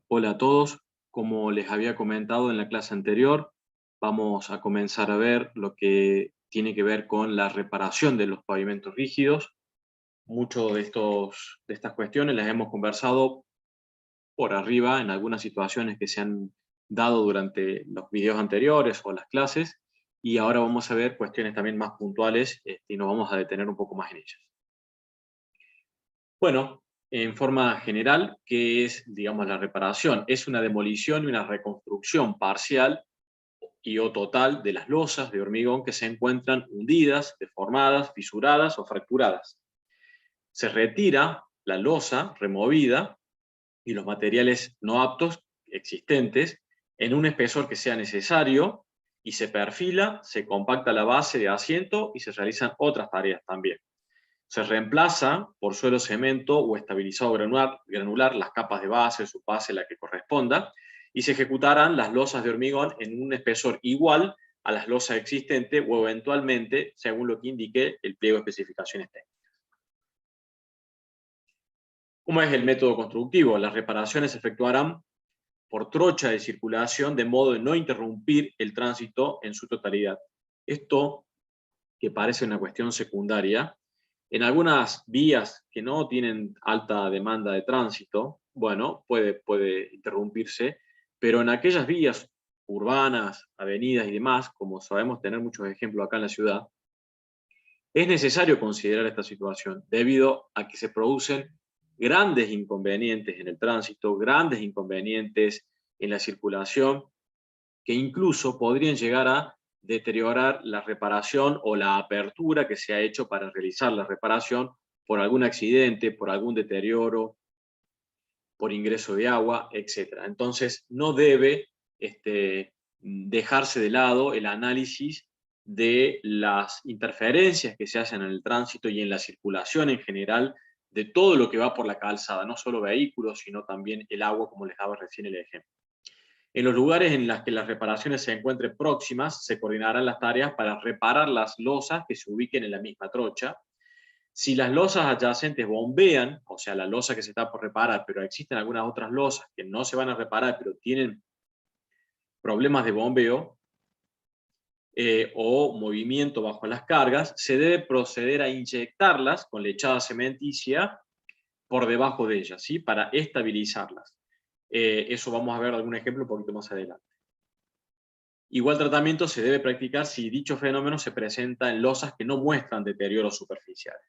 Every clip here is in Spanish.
Hola a todos, como les había comentado en la clase anterior, vamos a comenzar a ver lo que tiene que ver con la reparación de los pavimentos rígidos. Muchas de estas cuestiones las hemos conversado por arriba en algunas situaciones que se han dado durante los videos anteriores o las clases, y ahora vamos a ver cuestiones también más puntuales y nos vamos a detener un poco más en ellas. Bueno, en forma general, ¿qué es, digamos, la reparación? Es una demolición y una reconstrucción parcial y o total de las losas de hormigón que se encuentran hundidas, deformadas, fisuradas o fracturadas. Se retira la losa removida y los materiales no aptos existentes en un espesor que sea necesario y se perfila, se compacta la base de asiento y se realizan otras tareas también. Se reemplaza por suelo cemento o estabilizado granular las capas de base, subbase, la que corresponda, y se ejecutarán las losas de hormigón en un espesor igual a las losas existentes o eventualmente, según lo que indique el pliego de especificaciones técnicas. ¿Cómo es el método constructivo? Las reparaciones se efectuarán por trocha de circulación de modo de no interrumpir el tránsito en su totalidad. Esto, que parece una cuestión secundaria, en algunas vías que no tienen alta demanda de tránsito, bueno, puede interrumpirse, pero en aquellas vías urbanas, avenidas y demás, como sabemos tener muchos ejemplos acá en la ciudad, es necesario considerar esta situación debido a que se producen grandes inconvenientes en el tránsito, grandes inconvenientes en la circulación, que incluso podrían llegar a deteriorar la reparación o la apertura que se ha hecho para realizar la reparación por algún accidente, por algún deterioro, por ingreso de agua, etc. Entonces, no debe dejarse de lado el análisis de las interferencias que se hacen en el tránsito y en la circulación en general de todo lo que va por la calzada, no solo vehículos, sino también el agua, como les daba recién el ejemplo. En los lugares en los que las reparaciones se encuentren próximas, se coordinarán las tareas para reparar las losas que se ubiquen en la misma trocha. Si las losas adyacentes bombean, o sea, la losa que se está por reparar, pero existen algunas otras losas que no se van a reparar, pero tienen problemas de bombeo o movimiento bajo las cargas, se debe proceder a inyectarlas con lechada cementicia por debajo de ellas, ¿sí? Para estabilizarlas. Eso vamos a ver algún ejemplo un poquito más adelante. Igual tratamiento se debe practicar si dicho fenómeno se presenta en losas que no muestran deterioros superficiales.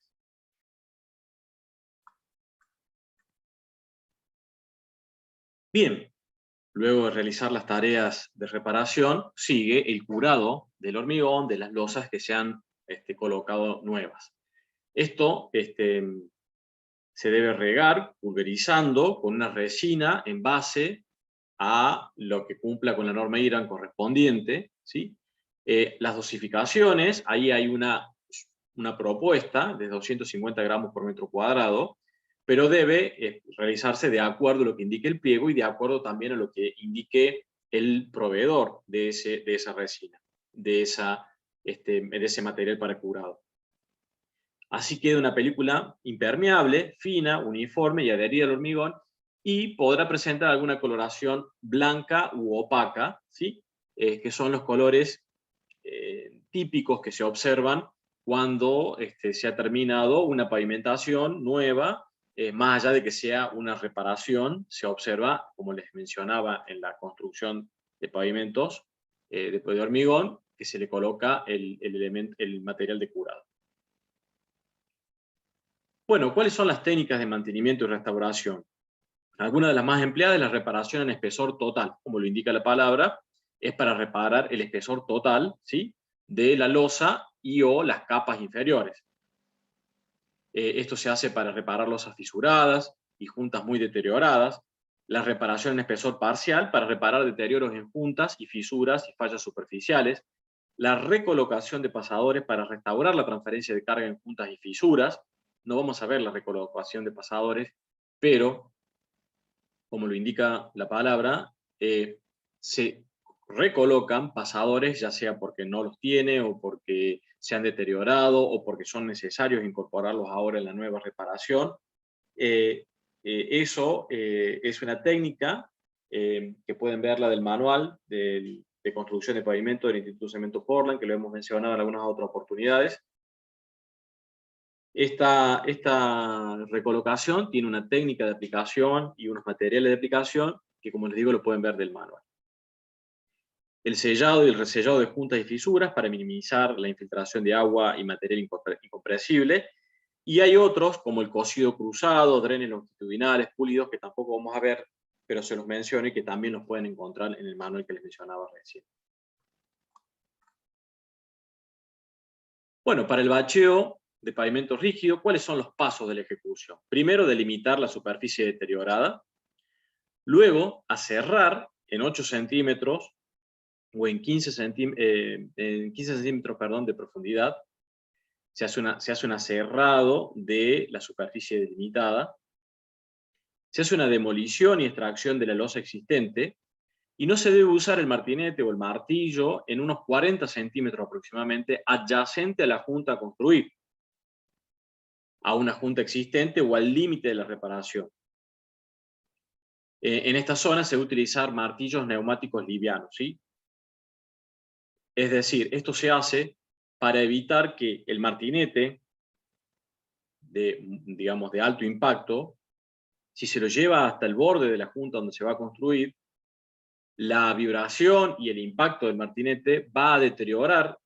Bien, luego de realizar las tareas de reparación, sigue el curado del hormigón, de las losas que se han colocado nuevas. Esto se debe regar pulverizando con una resina en base a lo que cumpla con la norma IRAN correspondiente, ¿sí? Las dosificaciones, ahí hay una propuesta de 250 gramos por metro cuadrado, pero debe realizarse de acuerdo a lo que indique el pliego y de acuerdo también a lo que indique el proveedor de esa resina, de ese material para curado. Así queda una película impermeable, fina, uniforme y adherida al hormigón, y podrá presentar alguna coloración blanca u opaca, ¿sí? Que son los colores típicos que se observan cuando se ha terminado una pavimentación nueva, más allá de que sea una reparación, se observa, como les mencionaba en la construcción de pavimentos de hormigón, que se le coloca el material de curado. Bueno, ¿cuáles son las técnicas de mantenimiento y restauración? Algunas de las más empleadas es la reparación en espesor total, como lo indica la palabra, es para reparar el espesor total, ¿sí?, de la losa y o las capas inferiores. Esto se hace para reparar losas fisuradas y juntas muy deterioradas, la reparación en espesor parcial para reparar deterioros en juntas y fisuras y fallas superficiales, la recolocación de pasadores para restaurar la transferencia de carga en juntas y fisuras. No vamos a ver la recolocación de pasadores, pero como lo indica la palabra, se recolocan pasadores, ya sea porque no los tiene o porque se han deteriorado o porque son necesarios incorporarlos ahora en la nueva reparación. Eso es una técnica que pueden verla del manual de construcción de pavimento del Instituto Cemento Portland, que lo hemos mencionado en algunas otras oportunidades. Esta recolocación tiene una técnica de aplicación y unos materiales de aplicación que, como les digo, lo pueden ver del manual. El sellado y el resellado de juntas y fisuras para minimizar la infiltración de agua y material incompresible. Y hay otros, como el cosido cruzado, drenes longitudinales, pulidos, que tampoco vamos a ver, pero se los menciono y que también los pueden encontrar en el manual que les mencionaba recién. Bueno, para el bacheo de pavimento rígido, ¿cuáles son los pasos de la ejecución? Primero, delimitar la superficie deteriorada. Luego, aserrar en 8 centímetros o en 15 centímetros de profundidad. Se hace un aserrado de la superficie delimitada. Se hace una demolición y extracción de la losa existente. Y no se debe usar el martinete o el martillo en unos 40 centímetros aproximadamente adyacente a la junta a construir, a una junta existente o al límite de la reparación. En esta zona se debe utilizar martillos neumáticos livianos, ¿sí? Es decir, esto se hace para evitar que el martinete, digamos, de alto impacto, si se lo lleva hasta el borde de la junta donde se va a construir, la vibración y el impacto del martinete va a deteriorar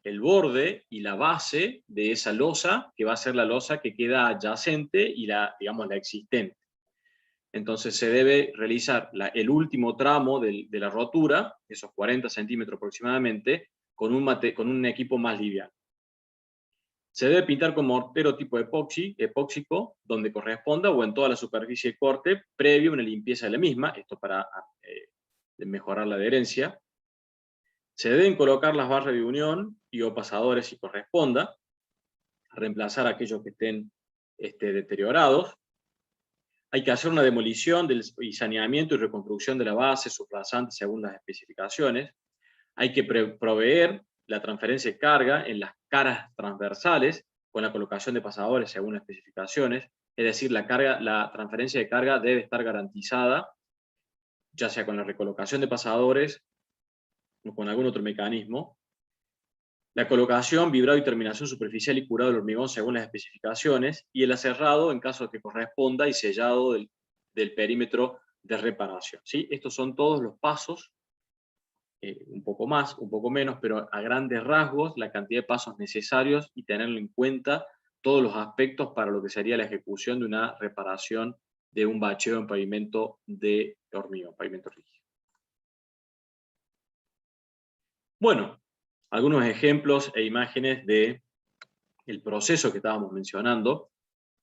el borde y la base de esa losa, que va a ser la losa que queda adyacente y digamos, la existente. Entonces se debe realizar el último tramo de la rotura, esos 40 centímetros aproximadamente, con un equipo más liviano. Se debe pintar con mortero tipo epóxico, donde corresponda, o en toda la superficie de corte, previo a una limpieza de la misma, esto para mejorar la adherencia. Se deben colocar las barras de unión y o pasadores si corresponda, reemplazar aquellos que estén deteriorados. Hay que hacer una demolición y saneamiento y reconstrucción de la base sublazante según las especificaciones. Hay que proveer la transferencia de carga en las caras transversales con la colocación de pasadores según las especificaciones. Es decir, la transferencia de carga debe estar garantizada, ya sea con la recolocación de pasadores o con algún otro mecanismo. La colocación, vibrado y terminación superficial y curado del hormigón según las especificaciones, y el aserrado en caso de que corresponda y sellado del perímetro de reparación. ¿Sí? Estos son todos los pasos, un poco más, un poco menos, pero a grandes rasgos la cantidad de pasos necesarios y tenerlo en cuenta todos los aspectos para lo que sería la ejecución de una reparación de un bacheo en pavimento de hormigón, pavimento rígido. Bueno, algunos ejemplos e imágenes del proceso que estábamos mencionando.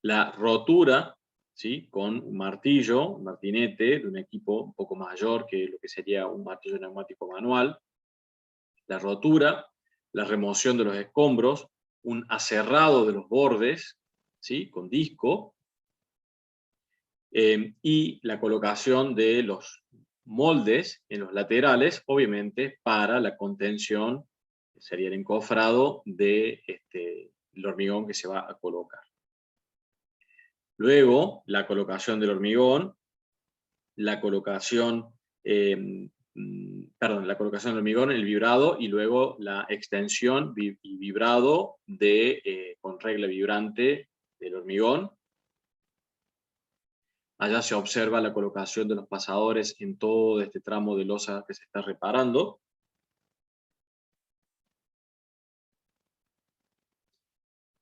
La rotura, ¿sí? Con un martillo, un martinete de un equipo un poco mayor que lo que sería un martillo neumático manual. La rotura, la remoción de los escombros, un aserrado de los bordes, ¿sí? Con disco, y la colocación de los moldes en los laterales, obviamente para la contención, que sería el encofrado del hormigón que se va a colocar. Luego, la colocación del hormigón, la colocación del hormigón, el vibrado, y luego la extensión y vibrado con regla vibrante del hormigón. Allá se observa la colocación de los pasadores en todo este tramo de losa que se está reparando.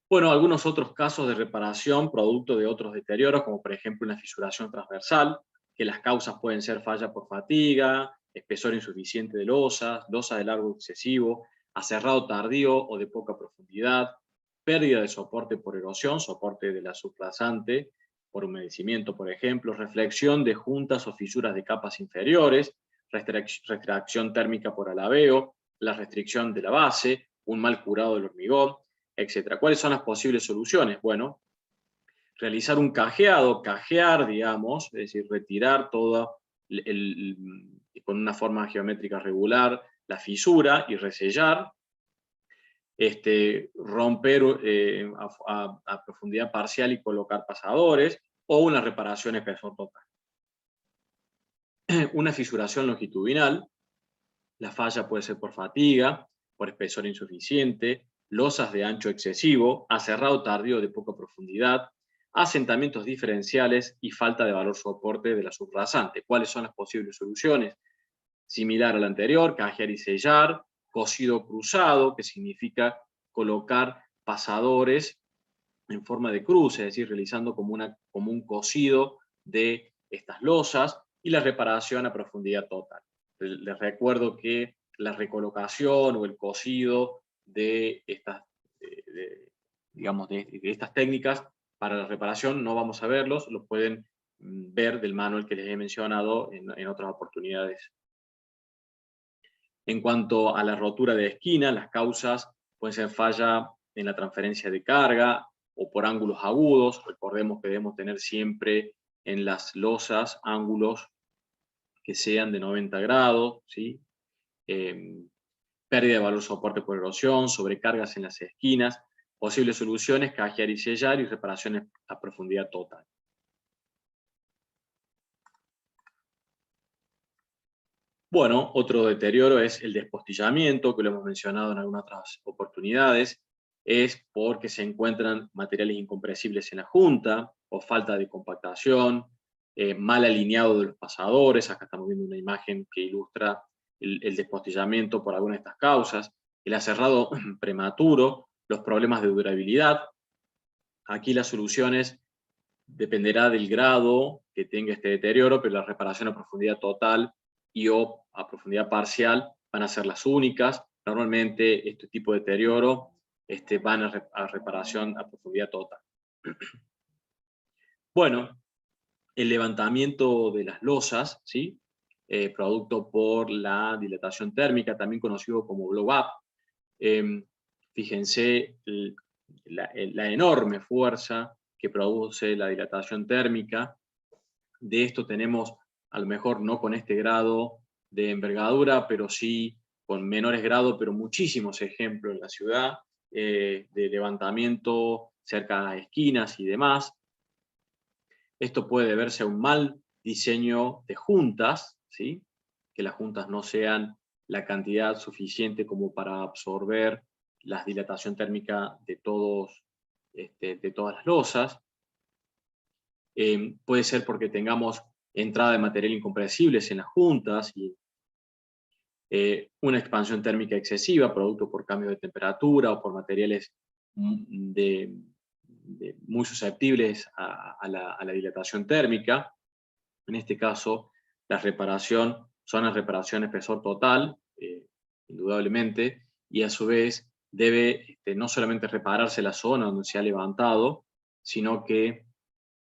Bueno, algunos otros casos de reparación producto de otros deterioros, como por ejemplo una fisuración transversal, que las causas pueden ser falla por fatiga, espesor insuficiente de losa de largo excesivo, aserrado tardío o de poca profundidad, pérdida de soporte por erosión, soporte de la subrazante, por humedecimiento, por ejemplo, reflexión de juntas o fisuras de capas inferiores, retracción térmica por alabeo, la restricción de la base, un mal curado del hormigón, etc. ¿Cuáles son las posibles soluciones? Bueno, realizar un cajear, digamos, es decir, retirar todo con una forma geométrica regular la fisura y resellar, romper a profundidad parcial y colocar pasadores, o una reparación espesor total. una fisuración longitudinal. La falla puede ser por fatiga, por espesor insuficiente, losas de ancho excesivo, aserrado tardío de poca profundidad, asentamientos diferenciales y falta de valor soporte de la subrasante. ¿Cuáles son las posibles soluciones? Similar al anterior, cajear y sellar, cosido cruzado, que significa colocar pasadores en forma de cruz, es decir, realizando como un cosido de estas losas, y la reparación a profundidad total. Les recuerdo que la recolocación o el cosido de estas, digamos, de estas técnicas para la reparación no vamos a verlos, los pueden ver del manual que les he mencionado en otras oportunidades. En cuanto a la rotura de esquina, las causas pueden ser falla en la transferencia de carga o por ángulos agudos. Recordemos que debemos tener siempre en las losas ángulos que sean de 90 grados, ¿sí? Pérdida de valor soporte por erosión, sobrecargas en las esquinas, posibles soluciones, cajear y sellar y reparaciones a profundidad total. Bueno, otro deterioro es el despostillamiento, que lo hemos mencionado en algunas otras oportunidades, es porque se encuentran materiales incompresibles en la junta, o falta de compactación, mal alineado de los pasadores. Acá estamos viendo una imagen que ilustra el despostillamiento por alguna de estas causas, el aserrado prematuro, los problemas de durabilidad. Aquí las soluciones dependerá del grado que tenga este deterioro, pero la reparación a profundidad total y o a profundidad parcial van a ser las únicas. Normalmente este tipo de deterioro van a reparación a profundidad total. Bueno, el levantamiento de las losas, ¿sí? Producto por la dilatación térmica, también conocido como blow-up. Fíjense la enorme fuerza que produce la dilatación térmica. De esto tenemos, a lo mejor no con este grado de envergadura, pero sí con menores grados, pero muchísimos ejemplos en la ciudad, de levantamiento cerca de esquinas y demás. Esto puede deberse a un mal diseño de juntas, ¿sí? Que las juntas no sean la cantidad suficiente como para absorber la dilatación térmica de todas las losas. Puede ser porque tengamos entrada de material incompresibles en las juntas y una expansión térmica excesiva, producto por cambio de temperatura o por materiales muy susceptibles a la dilatación térmica. En este caso, la reparación son las reparaciones espesor total, indudablemente, y a su vez debe no solamente repararse la zona donde se ha levantado, sino que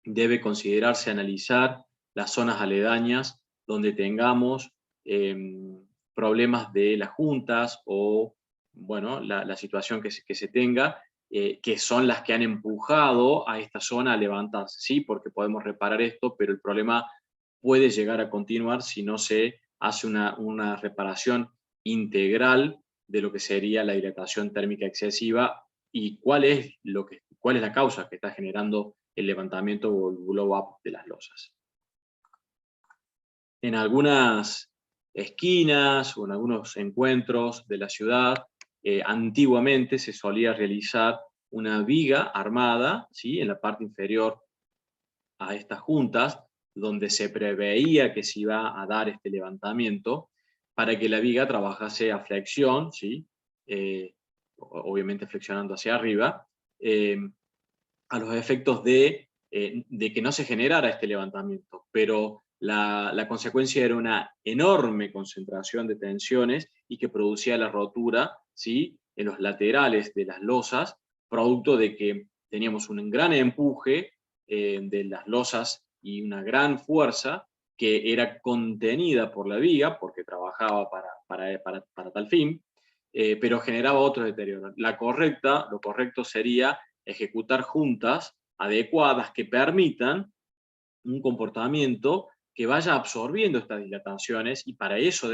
debe considerarse analizar las zonas aledañas donde tengamos problemas de las juntas o, bueno, la situación que se tenga, que son las que han empujado a esta zona a levantarse, ¿sí? Porque podemos reparar esto, pero el problema puede llegar a continuar si no se hace una reparación integral de lo que sería la dilatación térmica excesiva y cuál es la causa que está generando el levantamiento o el blow-up de las losas. En algunas esquinas o en algunos encuentros de la ciudad, antiguamente se solía realizar una viga armada, ¿sí? En la parte inferior a estas juntas, donde se preveía que se iba a dar este levantamiento, para que la viga trabajase a flexión, ¿sí? Obviamente flexionando hacia arriba, a los efectos de que no se generara este levantamiento, pero la consecuencia era una enorme concentración de tensiones y que producía la rotura, ¿sí? En los laterales de las losas, producto de que teníamos un gran empuje de las losas y una gran fuerza que era contenida por la viga, porque trabajaba para tal fin, pero generaba otro deterioro. Lo correcto sería ejecutar juntas adecuadas que permitan un comportamiento que vaya absorbiendo estas dilataciones, y para eso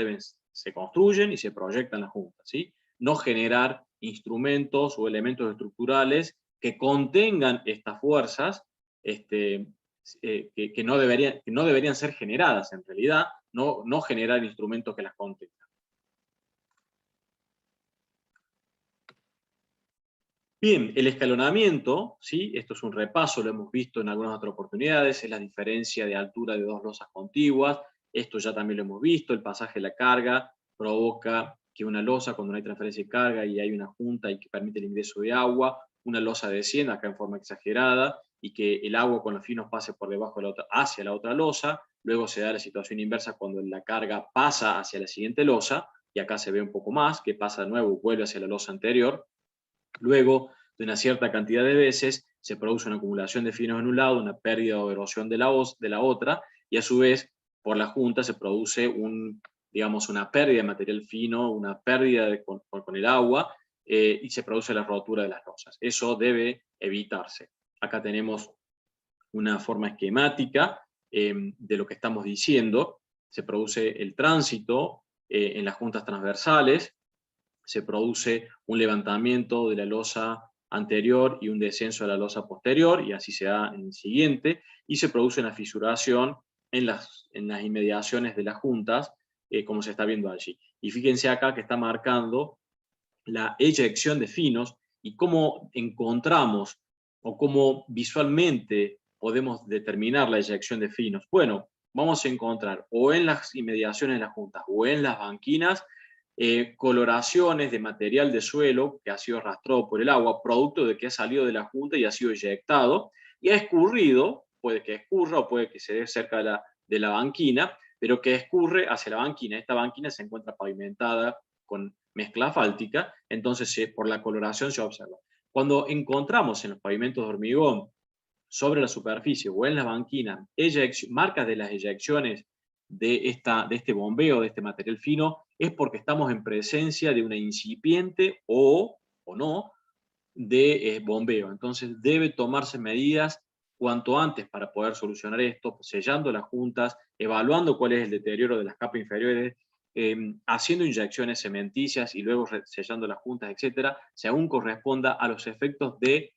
se construyen y se proyectan las juntas, ¿sí? No generar instrumentos o elementos estructurales que contengan estas fuerzas que no deberían ser generadas en realidad, no generar instrumentos que las contengan. Bien, el escalonamiento, ¿sí? Esto es un repaso, lo hemos visto en algunas otras oportunidades, es la diferencia de altura de dos losas contiguas. Esto ya también lo hemos visto, el pasaje de la carga provoca que una losa, cuando no hay transferencia de carga y hay una junta y que permite el ingreso de agua, una losa descienda acá en forma exagerada y que el agua con los finos pase por debajo de la otra, hacia la otra losa. Luego se da la situación inversa cuando la carga pasa hacia la siguiente losa, y acá se ve un poco más, que pasa de nuevo, vuelve hacia la losa anterior. Luego de una cierta cantidad de veces se produce una acumulación de finos en un lado, una pérdida o erosión de la otra, y a su vez por la junta se produce digamos, una pérdida de material fino, una pérdida con el agua, y se produce la rotura de las losas. Eso debe evitarse. Acá tenemos una forma esquemática de lo que estamos diciendo. Se produce el tránsito en las juntas transversales, se produce un levantamiento de la losa anterior y un descenso de la losa posterior, y así se da en el siguiente, y se produce una fisuración en las inmediaciones de las juntas, como se está viendo allí. Y fíjense acá que está marcando la eyección de finos y cómo encontramos o cómo visualmente podemos determinar la eyección de finos. Bueno, vamos a encontrar o en las inmediaciones de las juntas o en las banquinas coloraciones de material de suelo que ha sido arrastrado por el agua, producto de que ha salido de la junta y ha sido eyectado, y ha escurrido, puede que escurra o puede que se dé cerca de la banquina, pero que escurre hacia la banquina. Esta banquina se encuentra pavimentada con mezcla asfáltica, entonces por la coloración se observa. Cuando encontramos en los pavimentos de hormigón, sobre la superficie o en la banquina, marcas de las eyecciones de este bombeo, de este material fino, es porque estamos en presencia de una incipiente o no de bombeo. Entonces debe tomarse medidas cuanto antes para poder solucionar esto, sellando las juntas, evaluando cuál es el deterioro de las capas inferiores, haciendo inyecciones cementicias y luego sellando las juntas, etcétera, según corresponda a los efectos de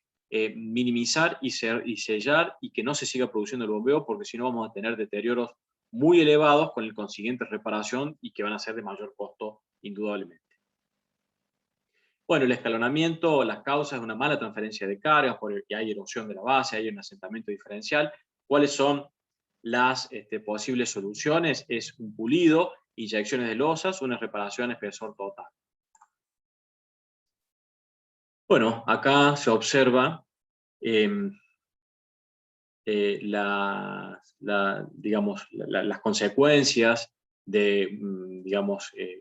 minimizar y sellar y que no se siga produciendo el bombeo, porque si no vamos a tener deterioros muy elevados con el consiguiente reparación y que van a ser de mayor costo indudablemente. Bueno, el escalonamiento, las causas es una mala transferencia de cargas, porque hay erosión de la base, hay un asentamiento diferencial. ¿Cuáles son las posibles soluciones? Es un pulido, inyecciones de losas, una reparación espesor total. Bueno, acá se observa las consecuencias de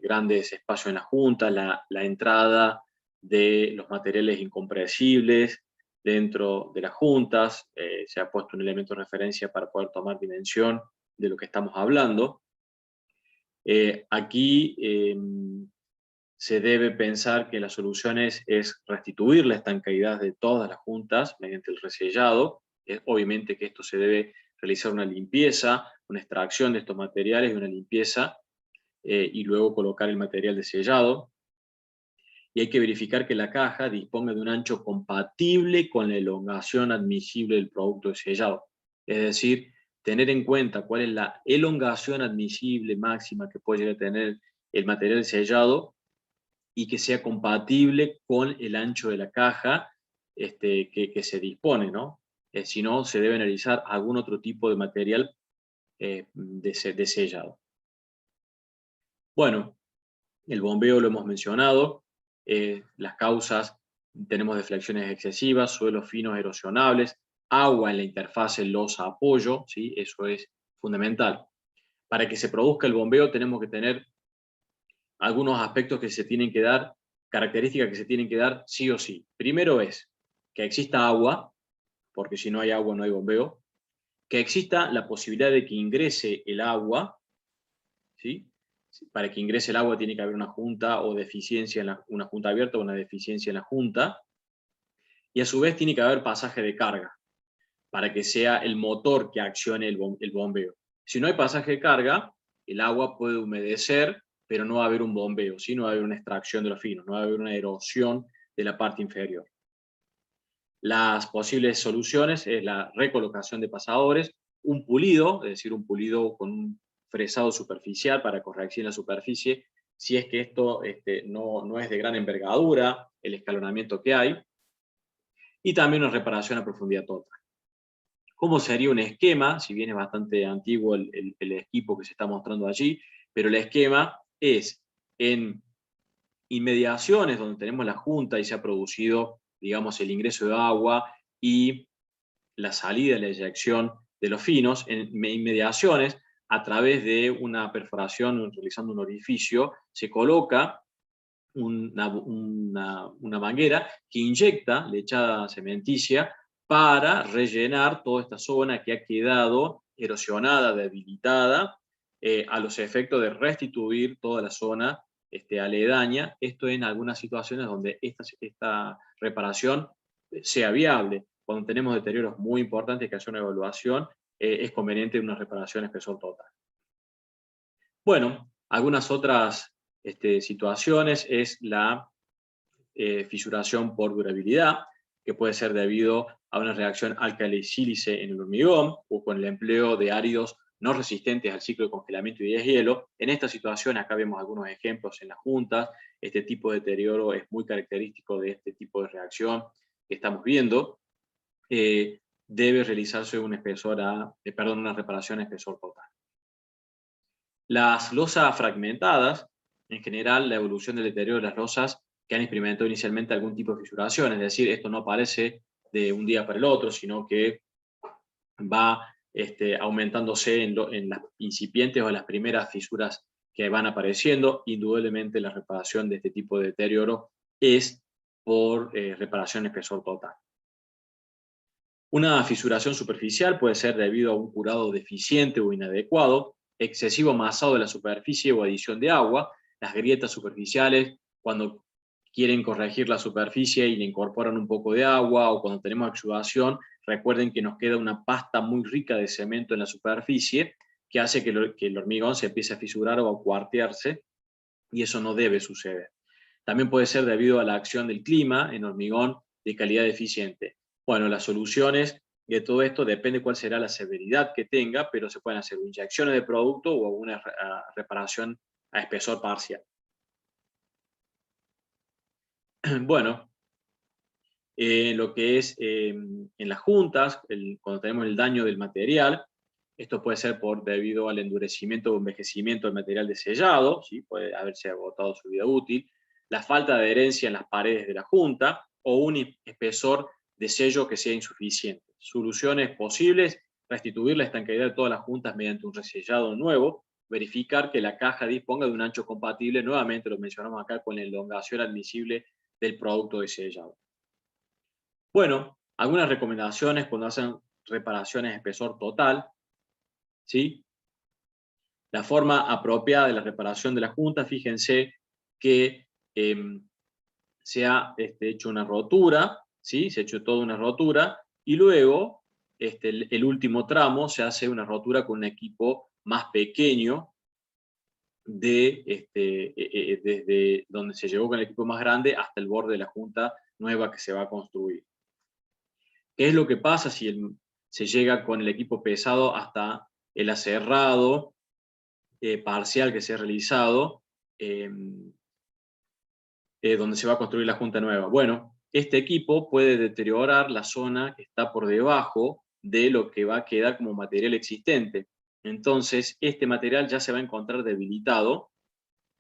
grandes espacios en la junta, la entrada de los materiales incompresibles dentro de las juntas. Se ha puesto un elemento de referencia para poder tomar dimensión de lo que estamos hablando. Aquí se debe pensar que la solución es restituir la estanqueidad de todas las juntas mediante el resellado. Obviamente que esto se debe realizar una limpieza, una extracción de estos materiales y una limpieza, y luego colocar el material de sellado. Y hay que verificar que la caja disponga de un ancho compatible con la elongación admisible del producto de sellado. Es decir, tener en cuenta cuál es la elongación admisible máxima que puede llegar a tener el material de sellado y que sea compatible con el ancho de la caja que se dispone, ¿no? Si no, se debe analizar algún otro tipo de material de sellado. Bueno, el bombeo lo hemos mencionado, las causas, tenemos deflecciones excesivas, suelos finos erosionables, agua en la interfase losa-apoyo, ¿sí? Eso es fundamental. Para que se produzca el bombeo tenemos que tener algunos aspectos que se tienen que dar, características que se tienen que dar sí o sí. Primero es que exista agua, porque si no hay agua no hay bombeo, que exista la posibilidad de que ingrese el agua, ¿sí? Para que ingrese el agua tiene que haber una junta o deficiencia, una junta abierta o una deficiencia en la junta, y a su vez tiene que haber pasaje de carga, para que sea el motor que accione el bombeo. Si no hay pasaje de carga, el agua puede humedecer, pero no va a haber un bombeo, ¿sí? No va a haber una extracción de los finos, no va a haber una erosión de la parte inferior. Las posibles soluciones es la recolocación de pasadores, un pulido, es decir, un pulido con un fresado superficial para corrección en la superficie, si es que esto no es de gran envergadura, el escalonamiento que hay, y también una reparación a profundidad total. ¿Cómo sería un esquema? Si bien es bastante antiguo el equipo que se está mostrando allí, pero el esquema es en inmediaciones donde tenemos la junta y se ha producido, digamos, el ingreso de agua y la salida, la eyección de los finos, en inmediaciones, a través de una perforación, realizando un orificio, se coloca una manguera que inyecta lechada cementicia para rellenar toda esta zona que ha quedado erosionada, debilitada, a los efectos de restituir toda la zona aledaña. Esto en algunas situaciones donde esta reparación sea viable. Cuando tenemos deterioros muy importantes que hacer una evaluación, es conveniente una reparación espesor total. Bueno, algunas otras situaciones es la fisuración por durabilidad, que puede ser debido a una reacción álcali-sílice en el hormigón o con el empleo de áridos no resistentes al ciclo de congelamiento y deshielo. En esta situación, acá vemos algunos ejemplos en las juntas. Este tipo de deterioro es muy característico de este tipo de reacción que estamos viendo. Debe realizarse una reparación a espesor total. Las losas fragmentadas, en general, la evolución del deterioro de las losas que han experimentado inicialmente algún tipo de fisuración, es decir, esto no aparece de un día para el otro, sino que va aumentándose en las incipientes o las primeras fisuras que van apareciendo. Indudablemente la reparación de este tipo de deterioro es por reparación espesor total. Una fisuración superficial puede ser debido a un curado deficiente o inadecuado, excesivo amasado de la superficie o adición de agua. Las grietas superficiales, cuando quieren corregir la superficie y le incorporan un poco de agua, o cuando tenemos exudación, recuerden que nos queda una pasta muy rica de cemento en la superficie que hace que el hormigón se empiece a fisurar o a cuartearse, y eso no debe suceder. También puede ser debido a la acción del clima en hormigón de calidad deficiente. Bueno, las soluciones de todo esto depende cuál será la severidad que tenga, pero se pueden hacer inyecciones de producto o una reparación a espesor parcial. Bueno, lo que es en las juntas, cuando tenemos el daño del material, esto puede ser debido al endurecimiento o envejecimiento del material de sellado, ¿sí? Puede haberse agotado su vida útil, la falta de adherencia en las paredes de la junta o un espesor de sello que sea insuficiente. Soluciones posibles: restituir la estanqueidad de todas las juntas mediante un resellado nuevo, verificar que la caja disponga de un ancho compatible, nuevamente lo mencionamos acá, con la elongación admisible del producto de sellado. Bueno, algunas recomendaciones cuando hacen reparaciones de espesor total, ¿sí? La forma apropiada de la reparación de la junta, fíjense que se ha hecho una rotura, ¿sí? Se ha hecho toda una rotura, y luego el último tramo se hace una rotura con un equipo más pequeño desde donde se llegó con el equipo más grande hasta el borde de la junta nueva que se va a construir. ¿Qué es lo que pasa si se llega con el equipo pesado hasta el aserrado parcial que se ha realizado, donde se va a construir la junta nueva? Bueno, este equipo puede deteriorar la zona que está por debajo de lo que va a quedar como material existente. Entonces, este material ya se va a encontrar debilitado,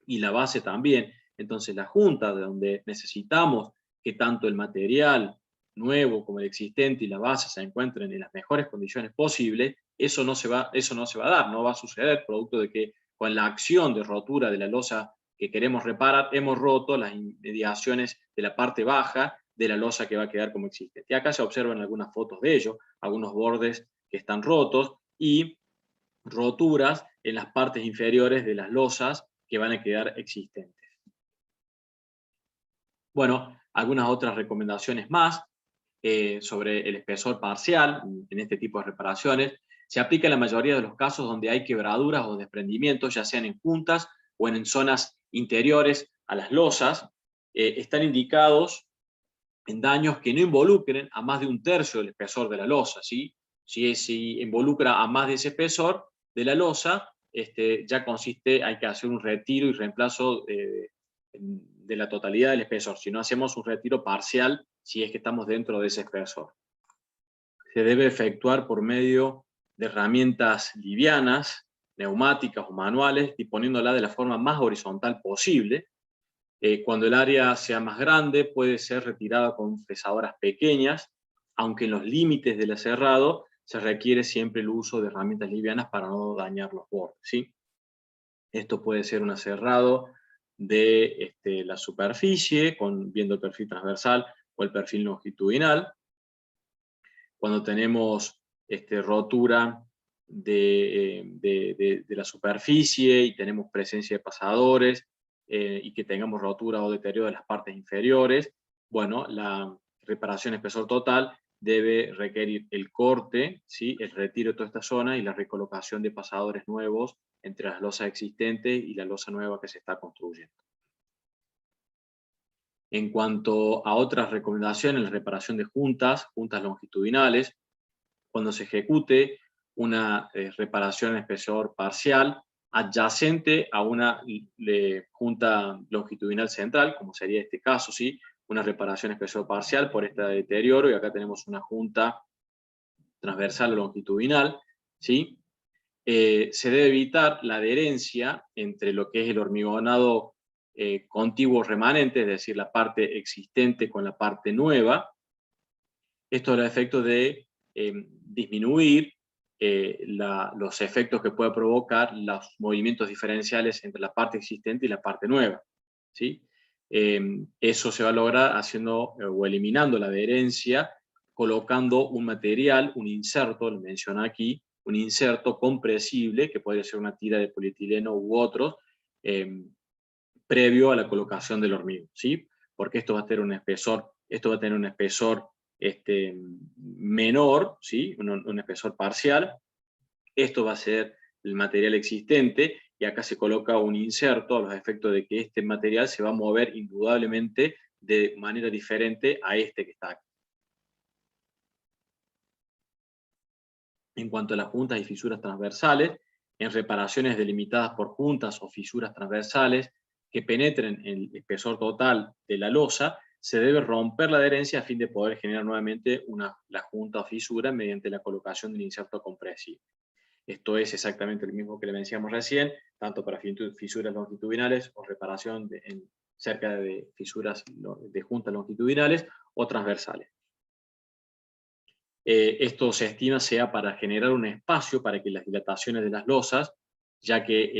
y la base también. Entonces, la junta, de donde necesitamos que tanto el material nuevo como el existente y la base se encuentren en las mejores condiciones posibles, eso no se va a dar, no va a suceder, producto de que con la acción de rotura de la losa que queremos reparar, hemos roto las inmediaciones de la parte baja de la losa que va a quedar como existente. Y acá se observan algunas fotos de ello, algunos bordes que están rotos y roturas en las partes inferiores de las losas que van a quedar existentes. Bueno, algunas otras recomendaciones más sobre el espesor parcial en este tipo de reparaciones. Se aplica en la mayoría de los casos donde hay quebraduras o desprendimientos, ya sean en juntas o en zonas interiores a las losas. Están indicados en daños que no involucren a más de un tercio del espesor de la losa, ¿sí? Si involucra a más de ese espesor de la losa, ya consiste, hay que hacer un retiro y reemplazo de la totalidad del espesor. Si no, hacemos un retiro parcial si es que estamos dentro de ese espesor. Se debe efectuar por medio de herramientas livianas, neumáticas o manuales, disponiéndola de la forma más horizontal posible. Cuando el área sea más grande, puede ser retirada con fresadoras pequeñas, aunque en los límites del aserrado se requiere siempre el uso de herramientas livianas para no dañar los bordes, ¿sí? Esto puede ser un aserrado de la superficie, viendo el perfil transversal o el perfil longitudinal. Cuando tenemos rotura de la superficie y tenemos presencia de pasadores, y que tengamos rotura o deterioro de las partes inferiores, bueno, la reparación espesor total debe requerir el corte, ¿sí?, el retiro de toda esta zona y la recolocación de pasadores nuevos entre las losas existentes y la losa nueva que se está construyendo. En cuanto a otras recomendaciones, la reparación de juntas longitudinales, cuando se ejecute una reparación en espesor parcial adyacente a una junta longitudinal central, como sería este caso, ¿sí?, una reparación en espesor parcial por este deterioro, y acá tenemos una junta transversal o longitudinal, ¿sí? Se debe evitar la adherencia entre lo que es el hormigonado contiguo remanente, es decir, la parte existente con la parte nueva. Esto a los efectos de disminuir los efectos que puede provocar los movimientos diferenciales entre la parte existente y la parte nueva, ¿sí? Eso se va a lograr haciendo o eliminando la adherencia, colocando un material, un inserto, lo menciono aquí, un inserto compresible, que puede ser una tira de polietileno u otros, previo a la colocación del hormigón, ¿sí? Porque esto va a tener un espesor, menor, ¿sí?, un espesor parcial. Esto va a ser el material existente, y acá se coloca un inserto a los efectos de que este material se va a mover indudablemente de manera diferente a este que está aquí. En cuanto a las juntas y fisuras transversales, en reparaciones delimitadas por juntas o fisuras transversales que penetren en el espesor total de la losa, se debe romper la adherencia a fin de poder generar nuevamente la junta o fisura mediante la colocación de un inserto compresivo. Esto es exactamente lo mismo que le mencionamos recién, tanto para fisuras longitudinales o reparación cerca de fisuras de juntas longitudinales o transversales. Esto se estima sea para generar un espacio para que las dilataciones de las losas, ya que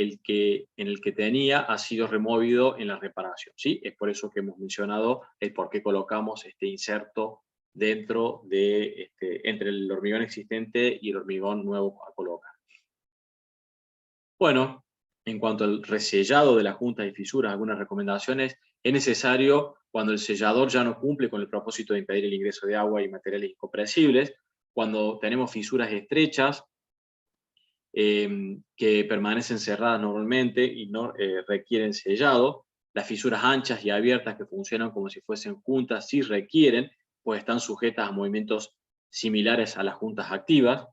en el que tenía ha sido removido en la reparación, ¿sí? Es por eso que hemos mencionado el por qué colocamos este inserto dentro de entre el hormigón existente y el hormigón nuevo a colocar. Bueno, en cuanto al resellado de las juntas y fisuras, algunas recomendaciones: es necesario cuando el sellador ya no cumple con el propósito de impedir el ingreso de agua y materiales incompresibles, cuando tenemos fisuras estrechas que permanecen cerradas normalmente y no requieren sellado, las fisuras anchas y abiertas que funcionan como si fuesen juntas sí requieren, pues están sujetas a movimientos similares a las juntas activas.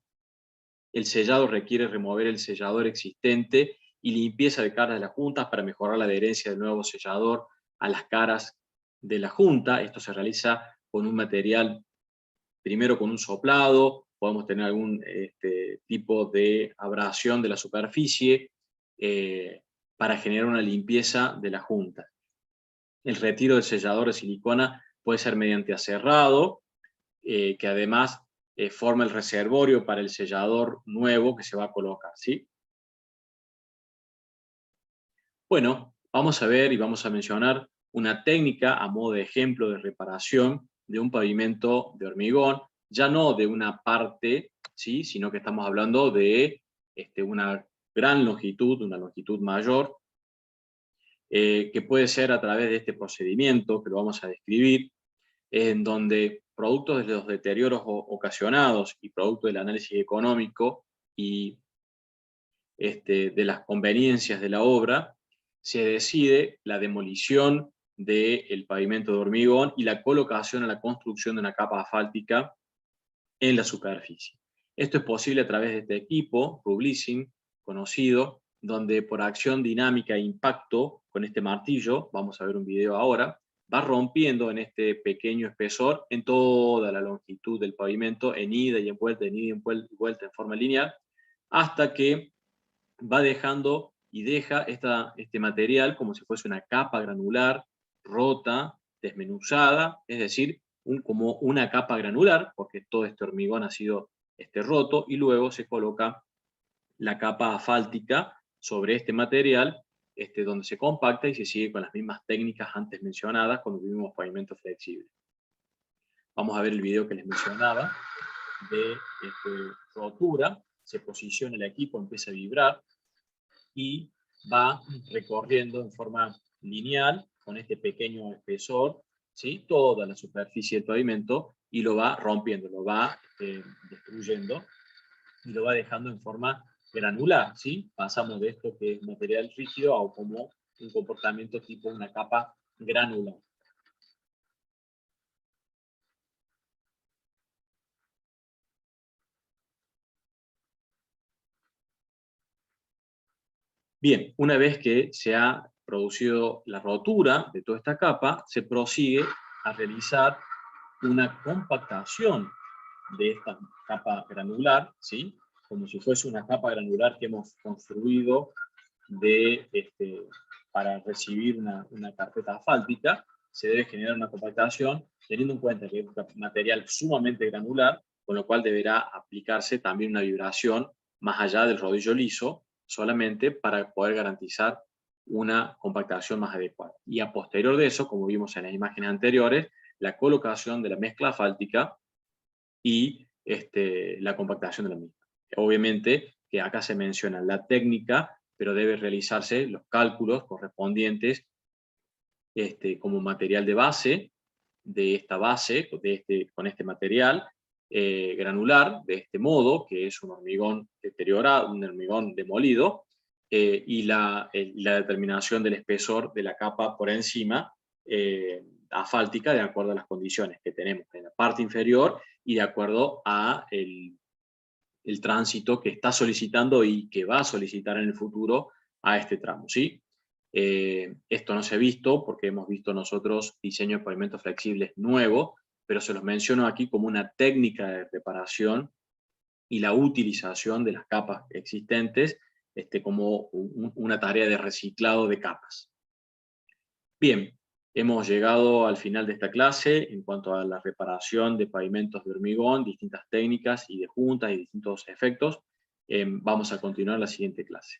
El sellado requiere remover el sellador existente y limpieza de caras de las juntas para mejorar la adherencia del nuevo sellador a las caras de la junta. Esto se realiza con un material, primero con un soplado, podemos tener algún tipo de abrasión de la superficie para generar una limpieza de la junta. El retiro del sellador de silicona puede ser mediante aserrado, que además forma el reservorio para el sellador nuevo que se va a colocar, ¿sí? Bueno, vamos a ver y vamos a mencionar una técnica a modo de ejemplo de reparación de un pavimento de hormigón, ya no de una parte, ¿sí?, sino que estamos hablando de una gran longitud, una longitud mayor, que puede ser a través de este procedimiento que lo vamos a describir, en donde producto de los deterioros ocasionados y producto del análisis económico y de las conveniencias de la obra, se decide la demolición del pavimento de hormigón y la colocación a la construcción de una capa asfáltica en la superficie. Esto es posible a través de este equipo, Rublicing, conocido, donde por acción dinámica e impacto con este martillo, vamos a ver un video ahora, va rompiendo en este pequeño espesor en toda la longitud del pavimento, en ida y en vuelta, en ida y en vuelta en forma lineal, hasta que va dejando y deja este material como si fuese una capa granular, rota, desmenuzada, es decir, como una capa granular, porque todo este hormigón ha sido roto, y luego se coloca la capa asfáltica sobre este material, donde se compacta y se sigue con las mismas técnicas antes mencionadas cuando vimos pavimento flexible. Vamos a ver el video que les mencionaba de rotura. Se posiciona el equipo, empieza a vibrar y va recorriendo en forma lineal con este pequeño espesor, ¿sí?, toda la superficie del pavimento, y lo va rompiendo, lo va destruyendo y lo va dejando en forma granular, ¿sí? Pasamos de esto que es material rígido a como un comportamiento tipo una capa granular. Bien, una vez que se ha producido la rotura de toda esta capa, se prosigue a realizar una compactación de esta capa granular, ¿sí?, como si fuese una capa granular que hemos construido para recibir una carpeta asfáltica. Se debe generar una compactación teniendo en cuenta que es un material sumamente granular, con lo cual deberá aplicarse también una vibración más allá del rodillo liso, solamente para poder garantizar una compactación más adecuada. Y a posterior de eso, como vimos en las imágenes anteriores, la colocación de la mezcla asfáltica y la compactación de la misma. Obviamente que acá se menciona la técnica, pero debe realizarse los cálculos correspondientes como material de base, de esta base, con este material granular, de este modo, que es un hormigón deteriorado, un hormigón demolido, y la determinación del espesor de la capa por encima, asfáltica, de acuerdo a las condiciones que tenemos en la parte inferior y de acuerdo a el tránsito que está solicitando y que va a solicitar en el futuro a este tramo, ¿sí? Esto no se ha visto porque hemos visto nosotros diseño de pavimentos flexibles nuevo, pero se los menciono aquí como una técnica de reparación y la utilización de las capas existentes como una tarea de reciclado de capas. Bien, hemos llegado al final de esta clase en cuanto a la reparación de pavimentos de hormigón, distintas técnicas y de juntas y distintos efectos. Vamos a continuar la siguiente clase.